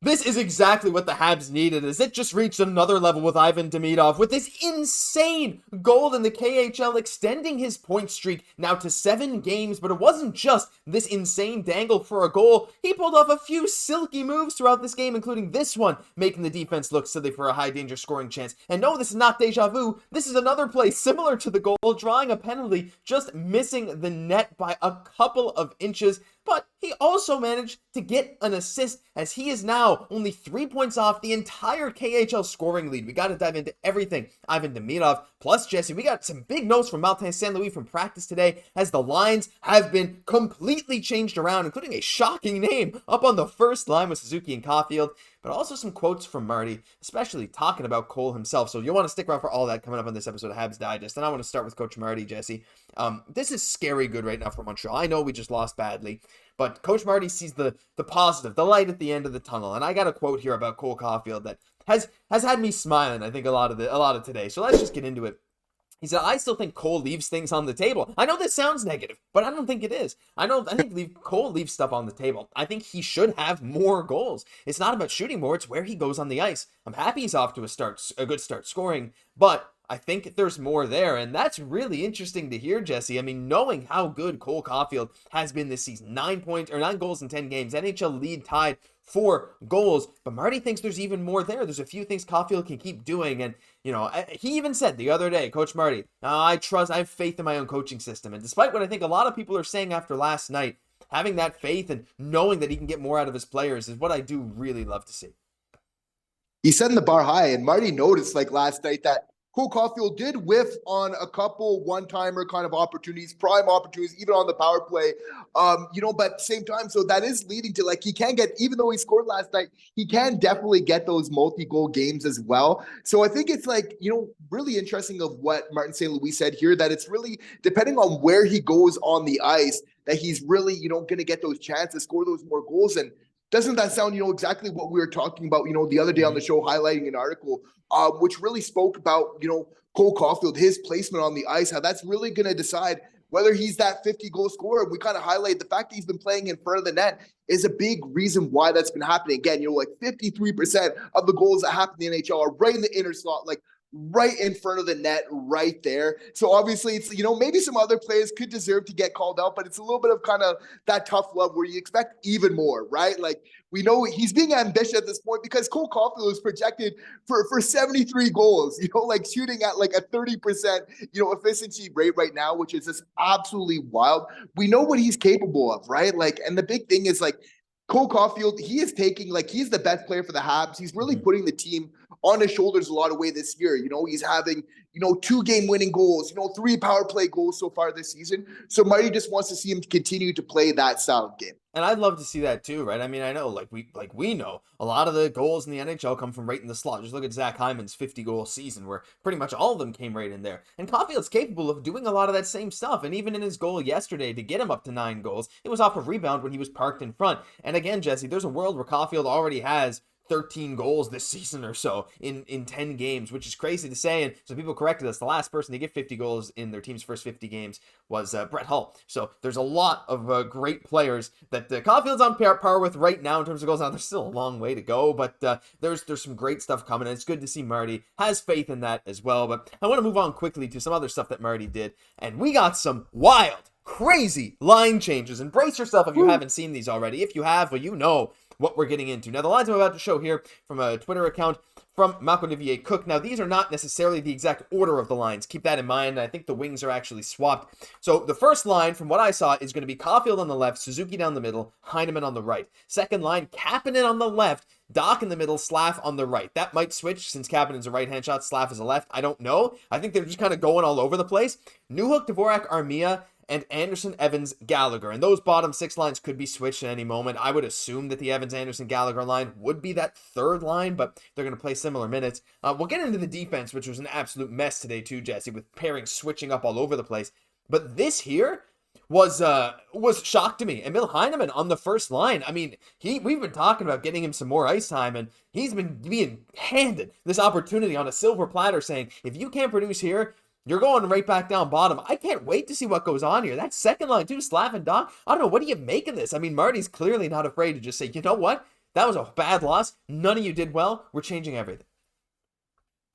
This is exactly what the Habs needed, as it just reached another level with Ivan Demidov with this insane goal in the KHL, extending his point streak now to 7 games. But it wasn't just this insane dangle for a goal. He pulled off a few silky moves throughout this game, including this one, making the defense look silly for a high danger scoring chance. And no, this is not deja vu. This is another play similar to the goal, drawing a penalty, just missing the net by a couple of inches. But he also managed to get an assist, as he is now only 3 points off the entire KHL scoring lead. We got to dive into everything. Ivan Demidov plus Jesse. We got some big notes from Martin St. Louis from practice today, as the lines have been completely changed around, including a shocking name up on the first line with Suzuki and Caufield. But also some quotes from Marty, especially talking about Cole himself. So you'll want to stick around for all that coming up on this episode of Habs Digest. And I want to start with Coach Marty, Jesse. This is scary good right now for Montreal. I know we just lost badly, but Coach Marty sees the positive, the light at the end of the tunnel. And I got a quote here about Cole Caufield that has had me smiling, I think, a lot of today. So let's just get into it. He said, I still think Cole leaves things on the table. I know this sounds negative, but I don't think it is. I think Cole leaves stuff on the table. I think he should have more goals. It's not about shooting more, it's where he goes on the ice. I'm happy he's off to a good start scoring, but I think there's more there, and that's really interesting to hear, Jesse. I mean, knowing how good Cole Caufield has been this season, 9 goals in 10 games, NHL lead tied for goals, but Marty thinks there's even more there. There's a few things Caufield can keep doing, and he even said the other day, Coach Marty, I have faith in my own coaching system. And despite what I think a lot of people are saying after last night, having that faith and knowing that he can get more out of his players is what I do really love to see. He's setting the bar high, and Marty noticed last night that Cole Caufield did whiff on a couple one-timer kind of opportunities, prime opportunities, even on the power play, but at the same time, so that is leading to, he can get, even though he scored last night, he can definitely get those multi-goal games as well. So I think it's really interesting of what Martin St. Louis said here, that it's really depending on where he goes on the ice, that he's really, going to get those chances, score those more goals. And doesn't that sound, exactly what we were talking about, the other day on the show, highlighting an article, which really spoke about, Cole Caufield, his placement on the ice, how that's really going to decide whether he's that 50-goal scorer. We kind of highlight the fact that he's been playing in front of the net is a big reason why that's been happening. Again, 53% of the goals that happen in the NHL are right in the inner slot, right in front of the net, right there. So obviously it's, maybe some other players could deserve to get called out, but it's a little bit of kind of that tough love where you expect even more, right? We know he's being ambitious at this point because Cole Caufield is projected for 73 goals, shooting at a 30%, efficiency rate right now, which is just absolutely wild. We know what he's capable of, right? And the big thing is Cole Caufield, he is taking, he's the best player for the Habs. He's really putting the team on his shoulders a lot of way this year. He's having, 2 game-winning goals, 3 power play goals so far this season. So Marty just wants to see him continue to play that style of game. And I'd love to see that too, right? I mean, I know, we know a lot of the goals in the NHL come from right in the slot. Just look at Zach Hyman's 50-goal season, where pretty much all of them came right in there. And Caufield's capable of doing a lot of that same stuff. And even in his goal yesterday to get him up to 9 goals, it was off a rebound when he was parked in front. And again, Jesse, there's a world where Caufield already has 13 goals this season or so in 10 games, which is crazy to say. And some people corrected us. The last person to get 50 goals in their team's first 50 games was Brett Hull. So there's a lot of great players that Caufield's on par with right now in terms of goals. Now, there's still a long way to go, but there's some great stuff coming. And it's good to see Marty has faith in that as well. But I want to move on quickly to some other stuff that Marty did. And we got some wild, crazy line changes. And brace yourself if you haven't seen these already. If you have, well, you know what we're getting into. Now, the lines I'm about to show here from a Twitter account from Marc-Olivier Cook. Now, these are not necessarily the exact order of the lines. Keep that in mind. I think the wings are actually swapped. So the first line, from what I saw, is going to be Caufield on the left, Suzuki down the middle, Heineman on the right. Second line, Kapanen on the left, Dach in the middle, Slaf on the right. That might switch since Kapanen's a right-hand shot, Slaf is a left. I don't know. I think they're just kind of going all over the place. Newhook, Dvorak, Armia, and Anderson, Evans, Gallagher. And those bottom 6 lines could be switched at any moment. I would assume that the Evans, Anderson, Gallagher line would be that third line, but they're going to play similar minutes. We'll get into the defense, which was an absolute mess today too, Jesse, with pairings switching up all over the place. But this here was shock to me. Emil Heineman on the first line. I mean, we've been talking about getting him some more ice time, and he's been being handed this opportunity on a silver platter, saying, if you can't produce here, you're going right back down bottom. I can't wait to see what goes on here. That second line too, Slaf and Dach. I don't know. What do you make of this? I mean, Marty's clearly not afraid to just say, you know what? That was a bad loss. None of you did well. We're changing everything.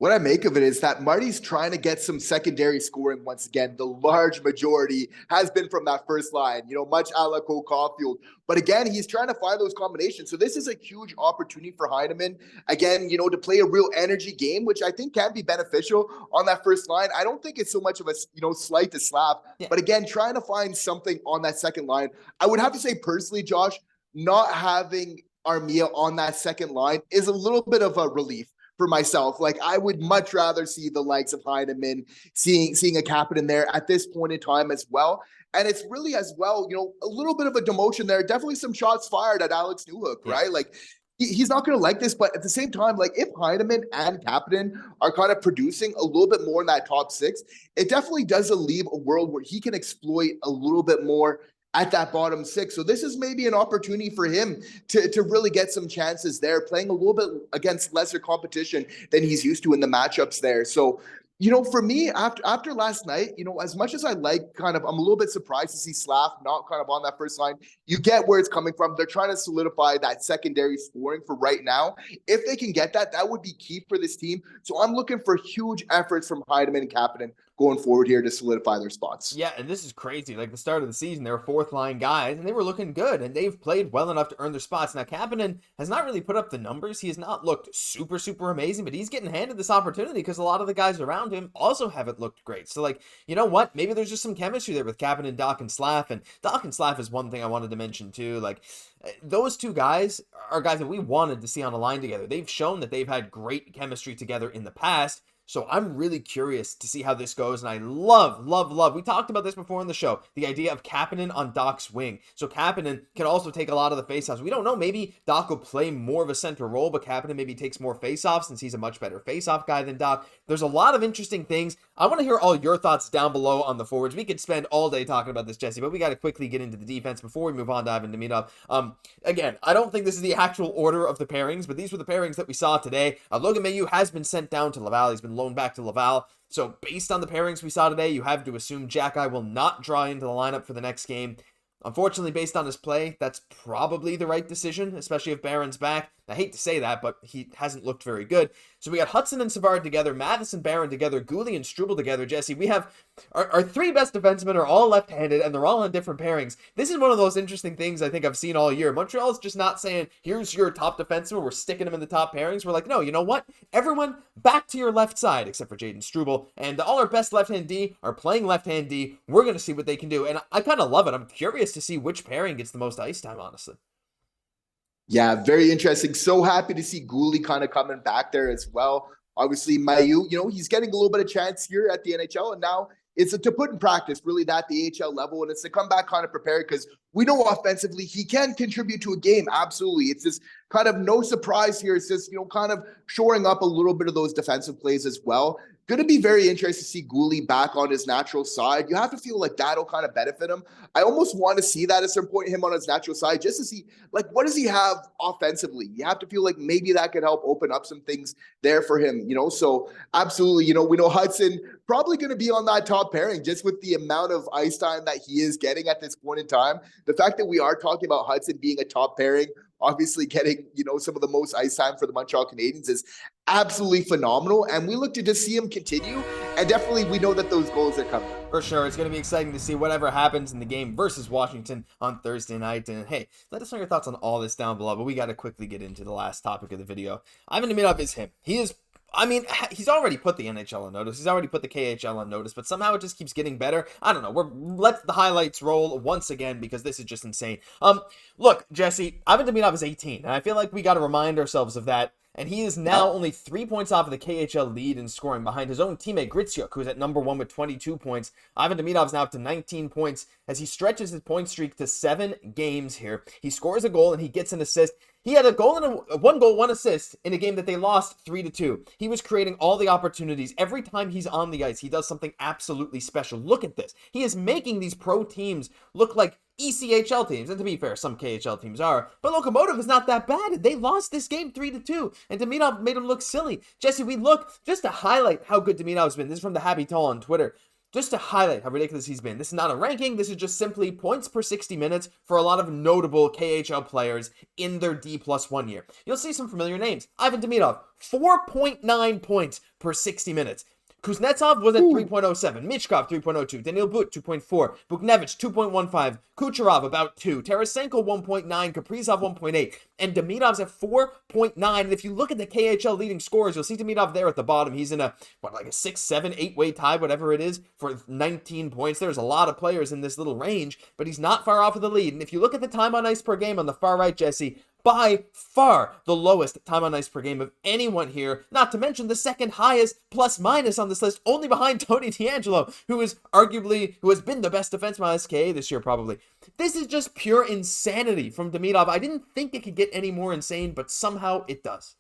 What I make of it is that Marty's trying to get some secondary scoring once again. The large majority has been from that first line, much a la Cole Caufield. But again, he's trying to find those combinations. So this is a huge opportunity for Heineman, again, to play a real energy game, which I think can be beneficial on that first line. I don't think it's so much of a, slight to Slav. Yeah. But again, trying to find something on that second line. I would have to say personally, Josh, not having Armia on that second line is a little bit of a relief for myself. Like, I would much rather see the likes of Heineman, seeing a Kaiden there at this point in time as well. And it's really as well, a little bit of a demotion there. Definitely some shots fired at Alex Newhook, right? Like, he's not going to like this, but at the same time, like, if Heineman and Kaiden are kind of producing a little bit more in that top six, it definitely does leave a world where he can exploit a little bit more at that bottom six. So this is maybe an opportunity for him to really get some chances there, playing a little bit against lesser competition than he's used to in the matchups there. So, for me, after last night, as much as I like I'm a little bit surprised to see Slaf not kind of on that first line. You get where it's coming from. They're trying to solidify that secondary scoring for right now. If they can get that, that would be key for this team. So I'm looking for huge efforts from Heineman and Kaiden going forward here to solidify their spots. Yeah, and this is crazy. Like, the start of the season, they were fourth line guys, and they were looking good, and they've played well enough to earn their spots. Now, Kaiden has not really put up the numbers. He has not looked super, super amazing, but he's getting handed this opportunity because a lot of the guys around him also haven't looked great. So, like, you know what? Maybe there's just some chemistry there with Kaiden, Dach, and Slaf, and Dach and Slaf is one thing I wanted to mention, too. Like, those two guys are guys that we wanted to see on a line together. They've shown that they've had great chemistry together in the past. So I'm really curious to see how this goes, and I love, we talked about this before in the show, the idea of Kapanen on Dach's wing. So Kapanen can also take a lot of the faceoffs. We don't know, maybe Dach will play more of a center role, but Kapanen maybe takes more faceoffs since he's a much better faceoff guy than Dach. There's a lot of interesting things. I want to hear all your thoughts down below on the forwards. We could spend all day talking about this, Jesse, but we got to quickly get into the defense before we move on to Ivan Demidov. Again, I don't think this is the actual order of the pairings, but these were the pairings that we saw today. Logan Mailloux has been sent down to Laval. He's been loaned back to Laval. So based on the pairings we saw today, you have to assume Xhekaj will not draw into the lineup for the next game. Unfortunately, based on his play, that's probably the right decision, especially if Barron's back. I hate to say that, but he hasn't looked very good. So we got Hudson and Savard together, Matheson, Barron together, Guhle and Struble together. Jesse, we have our three best defensemen are all left-handed, and they're all on different pairings. This is one of those interesting things I think I've seen all year. Montreal's just not saying, here's your top defenseman, we're sticking them in the top pairings. We're like, no, you know what? Everyone back to your left side, except for Jayden Struble, and all our best left-hand D are playing left-hand D. We're going to see what they can do, and I kind of love it. I'm curious to see which pairing gets the most ice time, honestly. Yeah, very interesting. So happy to see Guhle kind of coming back there as well. Obviously, Mailloux, he's getting a little bit of chance here at the NHL, and now it's to put in practice really that the AHL level, and it's to come back kind of prepared because we know offensively he can contribute to a game. Absolutely. It's just kind of no surprise here. It's just, kind of shoring up a little bit of those defensive plays as well. Going to be very interesting to see Guhle back on his natural side. You have to feel like that'll kind of benefit him. I almost want to see that at some point, him on his natural side, just to see, like, what does he have offensively? You have to feel like maybe that could help open up some things there for him, So absolutely, we know Hudson probably going to be on that top pairing just with the amount of ice time that he is getting at this point in time. The fact that we are talking about Hudson being a top pairing, obviously getting, some of the most ice time for the Montreal Canadiens is absolutely phenomenal. And we look to just see him continue. And definitely we know that those goals are coming. For sure. It's going to be exciting to see whatever happens in the game versus Washington on Thursday night. And hey, let us know your thoughts on all this down below. But we got to quickly get into the last topic of the video. Ivan Demidov is him. He's already put the NHL on notice. He's already put the KHL on notice, but somehow it just keeps getting better. I don't know. Let the highlights roll once again because this is just insane. Look, Jesse, Ivan Demidov is 18, and I feel like we got to remind ourselves of that. And he is now only 3 points off of the KHL lead in scoring behind his own teammate Gritsuk, who's at number 1 with 22 points. Ivan Demidov's now up to 19 points as he stretches his point streak to 7 games here. He scores a goal and he gets an assist. He had a goal and one goal, 1 assist in a game that they lost 3-2. He was creating all the opportunities. Every time he's on the ice, he does something absolutely special. Look at this. He is making these pro teams look like ECHL teams. And to be fair, some KHL teams are. But Locomotive is not that bad. They lost this game 3-2. And Demidov made him look silly. Jesse, we look, just to highlight how good Demidov's been. This is from the Happy Tall on Twitter. just to highlight how ridiculous he's been. This is not a ranking. This is just simply points per 60 minutes for a lot of notable KHL players in their D+1 year. You'll see some familiar names. Ivan Demidov, 4.9 points per 60 minutes. Kuznetsov was at 3.07, Michkov 3.02, Daniil But 2.4, Buchnevich 2.15, Kucherov about 2, Tarasenko 1.9, Kaprizov 1.8, and Demidov's at 4.9. And if you look at the KHL leading scorers, you'll see Demidov there at the bottom. He's in a 6, 7, 8-way tie, whatever it is, for 19 points. There's a lot of players in this little range, but he's not far off of the lead. And if you look at the time on ice per game on the far right, Jesse, by far the lowest time on ice per game of anyone here, not to mention the second highest plus minus on this list, only behind Tony DeAngelo, who has been the best defenseman on SKA this year, probably. This is just pure insanity from Demidov. I didn't think it could get any more insane, but somehow it does.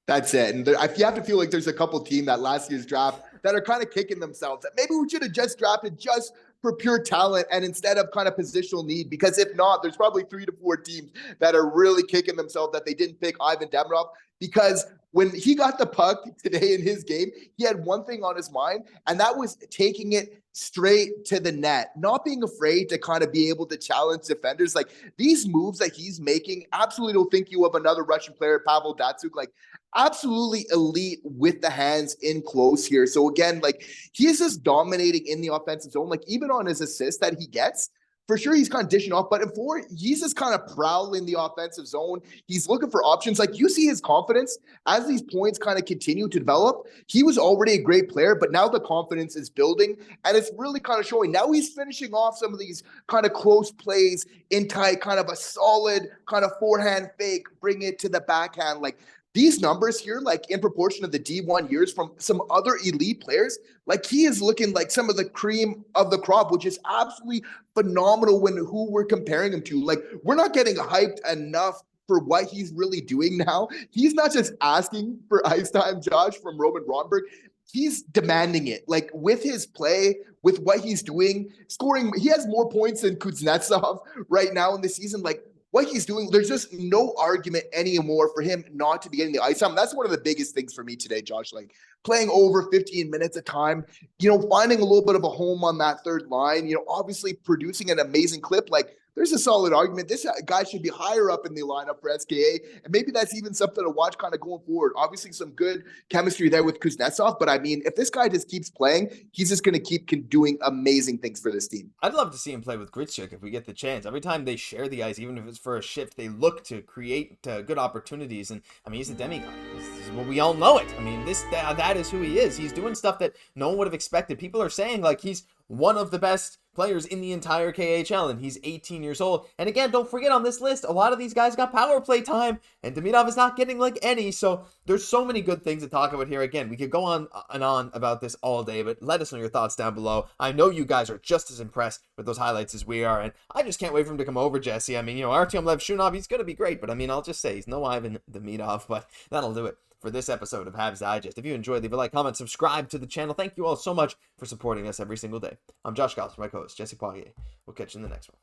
That's it. And you have to feel like there's a couple teams that last year's draft that are kind of kicking themselves. That maybe we should have just drafted just for pure talent and instead of kind of positional need, because if not, there's probably 3 to 4 teams that are really kicking themselves that they didn't pick Ivan Demidov, because when he got the puck today in his game, he had one thing on his mind, and that was taking it straight to the net, not being afraid to kind of be able to challenge defenders. Like, these moves that he's making, absolutely don't think you of another Russian player, Pavel Datsyuk, like absolutely elite with the hands in close here. So again, like, he's just dominating in the offensive zone. Like, even on his assists that he gets, for sure he's kind of dishing off, but he's just kind of prowling the offensive zone. He's looking for options. Like, you see his confidence as these points kind of continue to develop. He was already a great player, but now the confidence is building, and it's really kind of showing. Now he's finishing off some of these kind of close plays in tight, kind of a solid kind of forehand fake, bring it to the backhand. Like, these numbers here, like in proportion of the D1 years from some other elite players, like he is looking like some of the cream of the crop, which is absolutely phenomenal when who we're comparing him to. Like, we're not getting hyped enough for what he's really doing now. He's not just asking for ice time, Josh, from Roman Ronberg. He's demanding it. Like, with his play, with what he's doing, scoring, he has more points than Kuznetsov right now in the season. Like, what he's doing, there's just no argument anymore for him not to be getting the ice time. That's one of the biggest things for me today, Josh. Like, playing over 15 minutes a time, finding a little bit of a home on that third line, obviously producing an amazing clip. Like, there's a solid argument. This guy should be higher up in the lineup for SKA. And maybe that's even something to watch kind of going forward. Obviously, some good chemistry there with Kuznetsov. But I mean, if this guy just keeps playing, he's just going to keep doing amazing things for this team. I'd love to see him play with Gritsuk if we get the chance. Every time they share the ice, even if it's for a shift, they look to create good opportunities. And I mean, he's a demigod. Well, we all know it. I mean, that is who he is. He's doing stuff that no one would have expected. People are saying, like, he's one of the best players in the entire KHL, and he's 18 years old. And again, don't forget, on this list, a lot of these guys got power play time, and Demidov is not getting like any. So there's so many good things to talk about here. Again, we could go on and on about this all day, but let us know your thoughts down below. I know you guys are just as impressed with those highlights as we are, and I just can't wait for him to come over, Jesse. I mean, Artyom Levshunov, he's going to be great, but I mean, I'll just say he's no Ivan Demidov, but that'll do it for this episode of Habs Digest. If you enjoyed, leave a like, comment, subscribe to the channel. Thank you all so much for supporting us every single day. I'm Josh Gosse, my co-host, Jesse Poirier. We'll catch you in the next one.